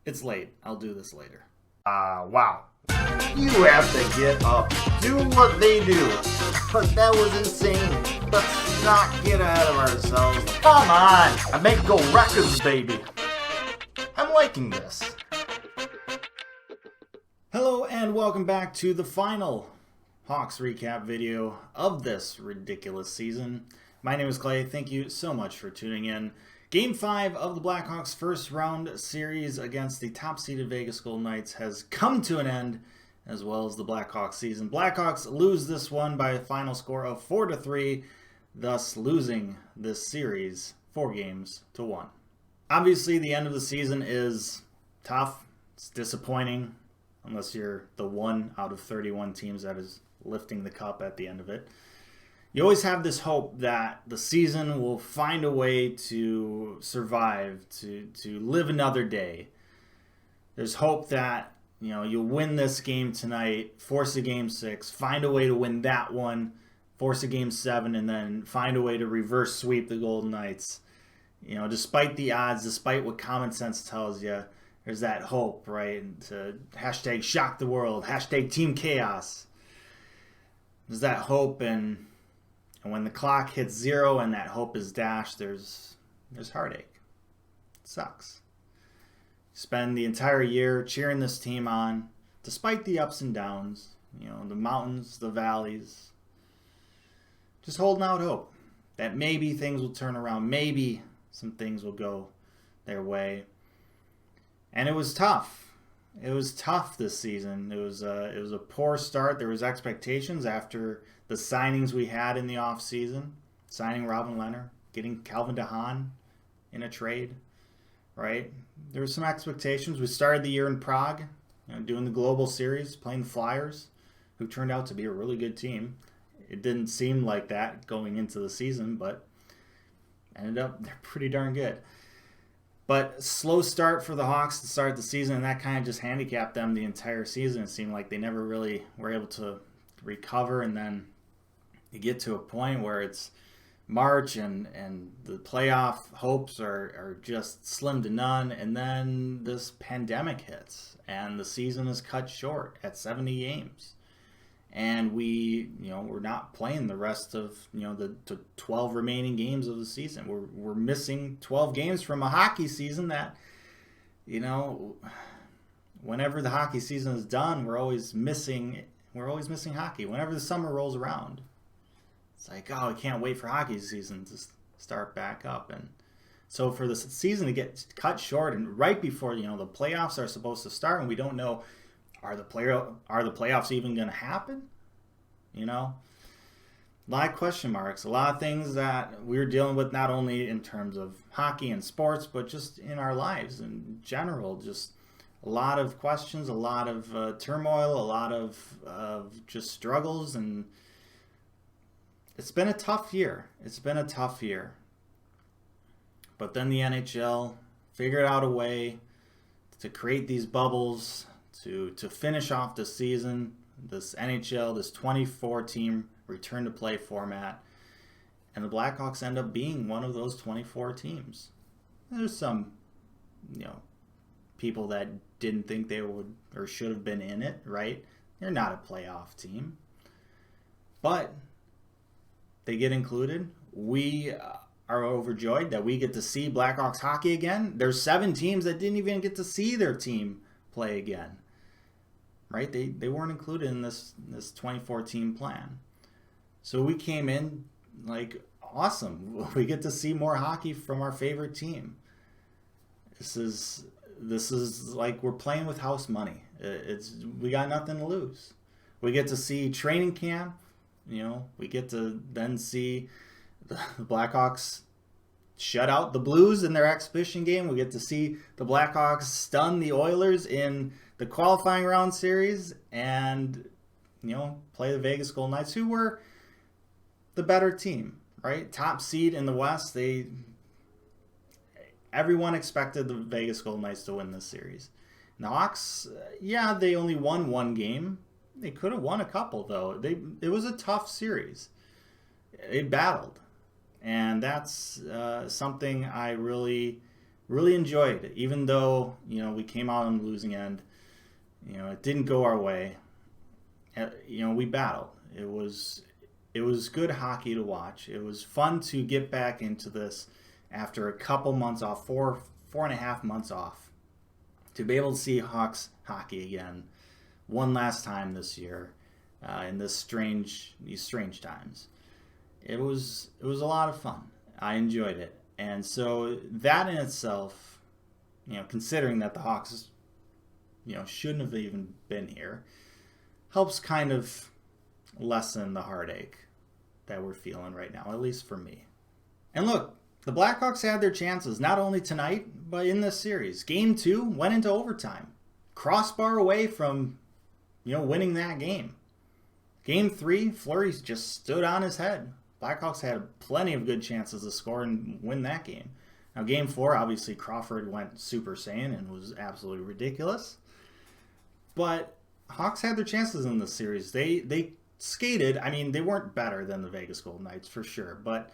It's late. I'll do this later. Wow. You have to get up, do what they do. But that was insane. Let's not get ahead of ourselves. Come on. I make go records, baby. I'm liking this. Hello and welcome back to the final Hawks recap video of this ridiculous season. My name is Clay. Thank you so much for tuning in. Game 5 of the Blackhawks' first round series against the top-seeded Vegas Golden Knights has come to an end, as well as the Blackhawks season. Blackhawks lose this one by a final score of 4-3, thus losing this series 4-1. Obviously, the end of the season is tough. It's disappointing, unless you're the one out of 31 teams that is lifting the cup at the end of it. You always have this hope that the season will find a way to survive, to live another day. There's hope that, you'll win this game tonight, force a game 6, find a way to win that one, force a game 7, and then find a way to reverse sweep the Golden Knights. Despite the odds, despite what common sense tells you, there's that hope, right? And to hashtag shock the world, hashtag team chaos. There's that hope, and when the clock hits 0 and that hope is dashed, there's heartache. It sucks. You spend the entire year cheering this team on, despite the ups and downs, the mountains, the valleys. Just holding out hope that maybe things will turn around, maybe some things will go their way. And it was tough. It was tough this season. It was a poor start. There was expectations after the signings we had in the offseason, signing Robin Lehner, getting Calvin DeHaan in a trade, right? There were some expectations. We started the year in Prague, doing the Global Series, playing the Flyers, who turned out to be a really good team. It didn't seem like that going into the season, but ended up they're pretty darn good. But slow start for the Hawks to start the season, and that kind of just handicapped them the entire season. It seemed like they never really were able to recover, and then you get to a point where it's March and the playoff hopes are just slim to none, and then this pandemic hits, and the season is cut short at 70 games. And we're not playing the rest of the 12 remaining games of the season. We're missing 12 games from a hockey season that whenever the hockey season is done, we're always missing hockey. Whenever the summer rolls around, it's like, oh, I can't wait for hockey season to start back up. And so for the season to get cut short and right before the playoffs are supposed to start, and we don't know. Are the playoffs even going to happen? A lot of question marks, a lot of things that we're dealing with, not only in terms of hockey and sports, but just in our lives in general. Just a lot of questions, a lot of turmoil, a lot of just struggles, and it's been a tough year. But then the NHL figured out a way to create these bubbles, to finish off the season, this NHL, this 24-team return-to-play format, and the Blackhawks end up being one of those 24 teams. There's some, people that didn't think they would or should have been in it, right? They're not a playoff team. But they get included. We are overjoyed that we get to see Blackhawks hockey again. There's 7 teams that didn't even get to see their team play again. Right? They weren't included in this 24-team plan. So we came in like, awesome. We get to see more hockey from our favorite team. This is like we're playing with house money. We got nothing to lose. We get to see training camp. We get to then see the Blackhawks shut out the Blues in their exhibition game. We get to see the Blackhawks stun the Oilers in the qualifying round series and, play the Vegas Golden Knights, who were the better team, right? Top seed in the West. Everyone expected the Vegas Golden Knights to win this series. And the Hawks, they only won one game. They could have won a couple, though. It was a tough series. They battled. And that's something I really really enjoyed it. Even though, we came out on the losing end, it didn't go our way. We battled. It was good hockey to watch. It was fun to get back into this after a couple months off, 4.5 months off, to be able to see Hawks hockey again one last time this year in these strange times. It was a lot of fun. I enjoyed it. And so that in itself, considering that the Hawks, shouldn't have even been here, helps kind of lessen the heartache that we're feeling right now, at least for me. And look, the Blackhawks had their chances, not only tonight, but in this series. Game 2 went into overtime. Crossbar away from, winning that game. Game 3, Fleury just stood on his head. Blackhawks had plenty of good chances to score and win that game. Now, Game 4, obviously, Crawford went Super Saiyan and was absolutely ridiculous. But Hawks had their chances in this series. They skated. I mean, they weren't better than the Vegas Golden Knights, for sure. But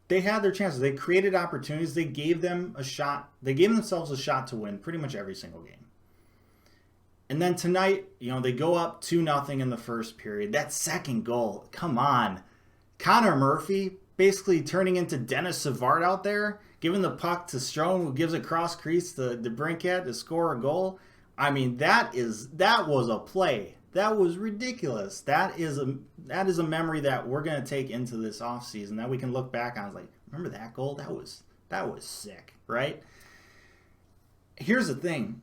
they had their chances. They created opportunities. They gave them a shot. They gave themselves a shot to win pretty much every single game. And then tonight, they go up 2-0 in the first period. That second goal, come on. Connor Murphy basically turning into Dennis Savard out there, giving the puck to Strome, who gives a cross crease to DeBrincat to score a goal. I mean, that was a play. That was ridiculous. That is a memory that we're going to take into this offseason that we can look back on. It's like, remember that goal? That was sick, right? Here's the thing.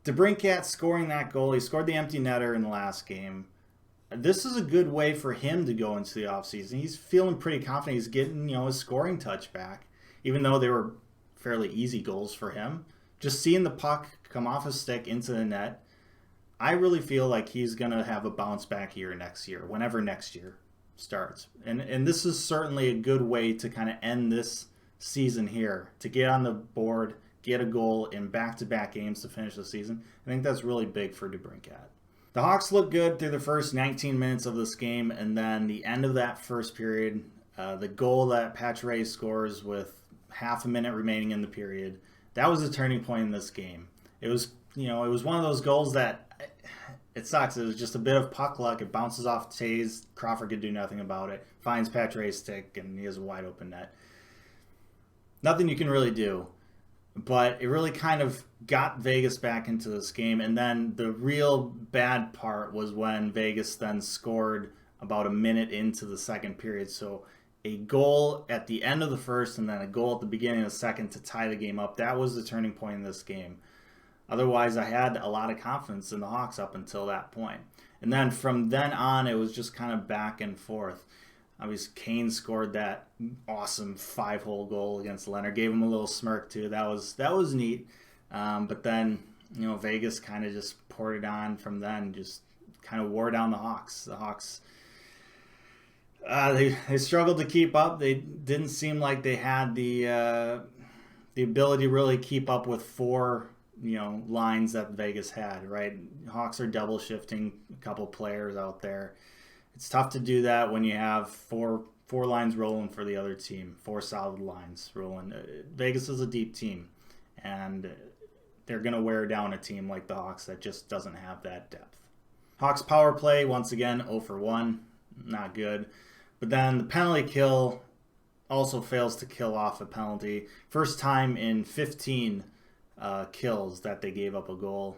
DeBrincat scoring that goal. He scored the empty netter in the last game. This is a good way for him to go into the offseason. He's feeling pretty confident. He's getting, his scoring touch back, even though they were fairly easy goals for him. Just seeing the puck come off his stick into the net, I really feel like he's going to have a bounce back year next year, whenever next year starts. And this is certainly a good way to kind of end this season here, to get on the board, get a goal in back-to-back games to finish the season. I think that's really big for DeBrincat. The Hawks looked good through the first 19 minutes of this game, and then the end of that first period, the goal that Pacioretty scores with half a minute remaining in the period, that was a turning point in this game. It was, it was one of those goals that, it sucks. It was just a bit of puck luck. It bounces off Tays. Crawford could do nothing about it. Finds Pacioretty's stick, and he has a wide open net. Nothing you can really do. But it really kind of got Vegas back into this game. And then the real bad part was when Vegas then scored about a minute into the second period. So a goal at the end of the first and then a goal at the beginning of the second to tie the game up. That was the turning point in this game. Otherwise, I had a lot of confidence in the Hawks up until that point. And then from then on, it was just kind of back and forth. Obviously, Kane scored that awesome 5-hole goal against Leonard. Gave him a little smirk, too. That was neat. But then, Vegas kind of just poured it on from then. Just kind of wore down the Hawks. The Hawks, they struggled to keep up. They didn't seem like they had the ability to really keep up with four lines that Vegas had, right? Hawks are double shifting a couple players out there. It's tough to do that when you have four lines rolling for the other team, 4 solid lines rolling. Vegas is a deep team, and they're going to wear down a team like the Hawks that just doesn't have that depth. Hawks power play, once again, 0 for 1. Not good. But then the penalty kill also fails to kill off a penalty. First time in 15 kills that they gave up a goal.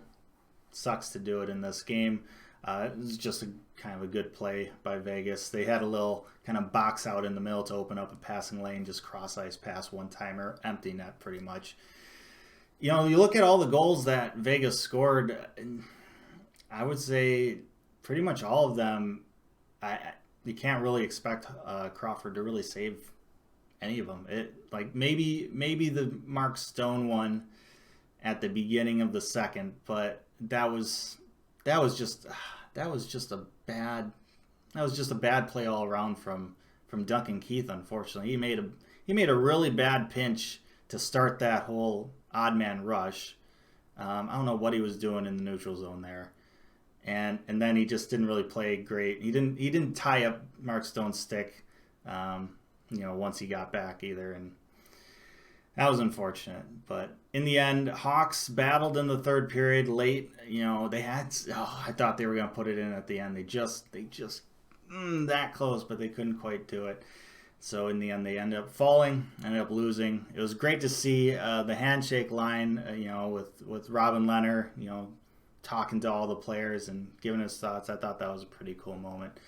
Sucks to do it in this game. It was just a kind of a good play by Vegas. They had a little kind of box out in the middle to open up a passing lane, just cross-ice pass, one-timer, empty net pretty much. You look at all the goals that Vegas scored, I would say pretty much all of them, you can't really expect Crawford to really save any of them. Maybe the Mark Stone one at the beginning of the second, but that was just a bad play all around from Duncan Keith. Unfortunately, he made a really bad pinch to start that whole odd man rush. I don't know what he was doing in the neutral zone there, and then he just didn't really play great. He didn't tie up Mark Stone's stick, once he got back either. And That was unfortunate, but in the end, Hawks battled in the third period late. They had. Oh, I thought they were going to put it in at the end. They just that close, but they couldn't quite do it. So in the end, they ended up falling, ended up losing. It was great to see the handshake line, with Robin Leonard, talking to all the players and giving his thoughts. I thought that was a pretty cool moment.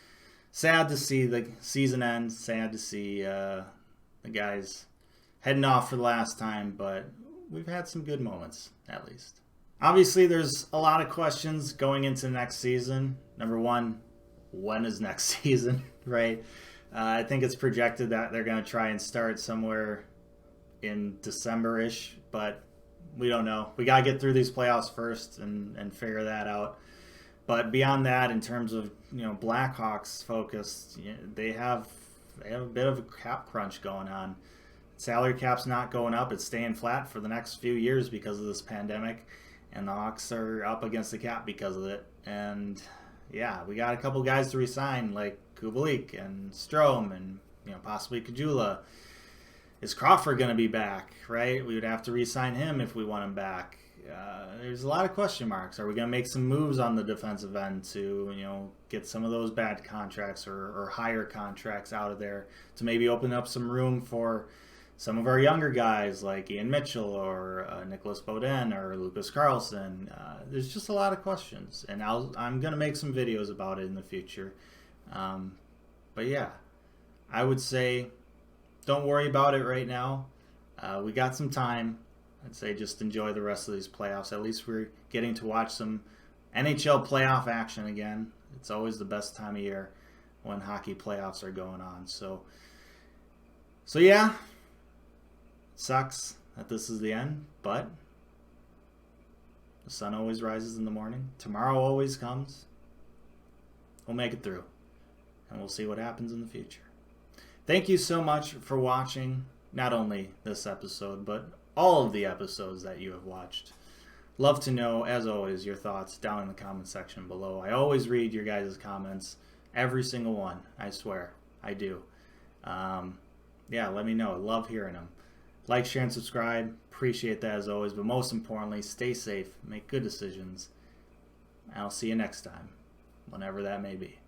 Sad to see the season end. Sad to see the guys heading off for the last time, but we've had some good moments, at least. Obviously, there's a lot of questions going into next season. Number one, when is next season, right? I think it's projected that they're going to try and start somewhere in December-ish, but we don't know. We got to get through these playoffs first and figure that out. But beyond that, in terms of Blackhawks focus, they have a bit of a cap crunch going on. Salary cap's not going up; it's staying flat for the next few years because of this pandemic, and the Hawks are up against the cap because of it. And yeah, we got a couple guys to resign, like Jakubczak and Strome and possibly Kajula. Is Crawford going to be back, right? We would have to re-sign him if we want him back. There's a lot of question marks. Are we going to make some moves on the defensive end to get some of those bad contracts or higher contracts out of there to maybe open up some room for some of our younger guys like Ian Mitchell or Nicholas Beaudin or Lucas Carlson? There's just a lot of questions, and I'm going to make some videos about it in the future. But yeah, I would say don't worry about it right now. We got some time. I'd say just enjoy the rest of these playoffs. At least we're getting to watch some NHL playoff action again. It's always the best time of year when hockey playoffs are going on. So yeah, it sucks that this is the end, but the sun always rises in the morning. Tomorrow always comes. We'll make it through, and we'll see what happens in the future. Thank you so much for watching not only this episode, but all of the episodes that you have watched. Love to know, as always, your thoughts down in the comment section below. I always read your guys' comments, every single one. I swear, I do. Yeah, let me know. I love hearing them. Like, share, and subscribe. Appreciate that as always. But most importantly, stay safe, make good decisions. I'll see you next time, whenever that may be.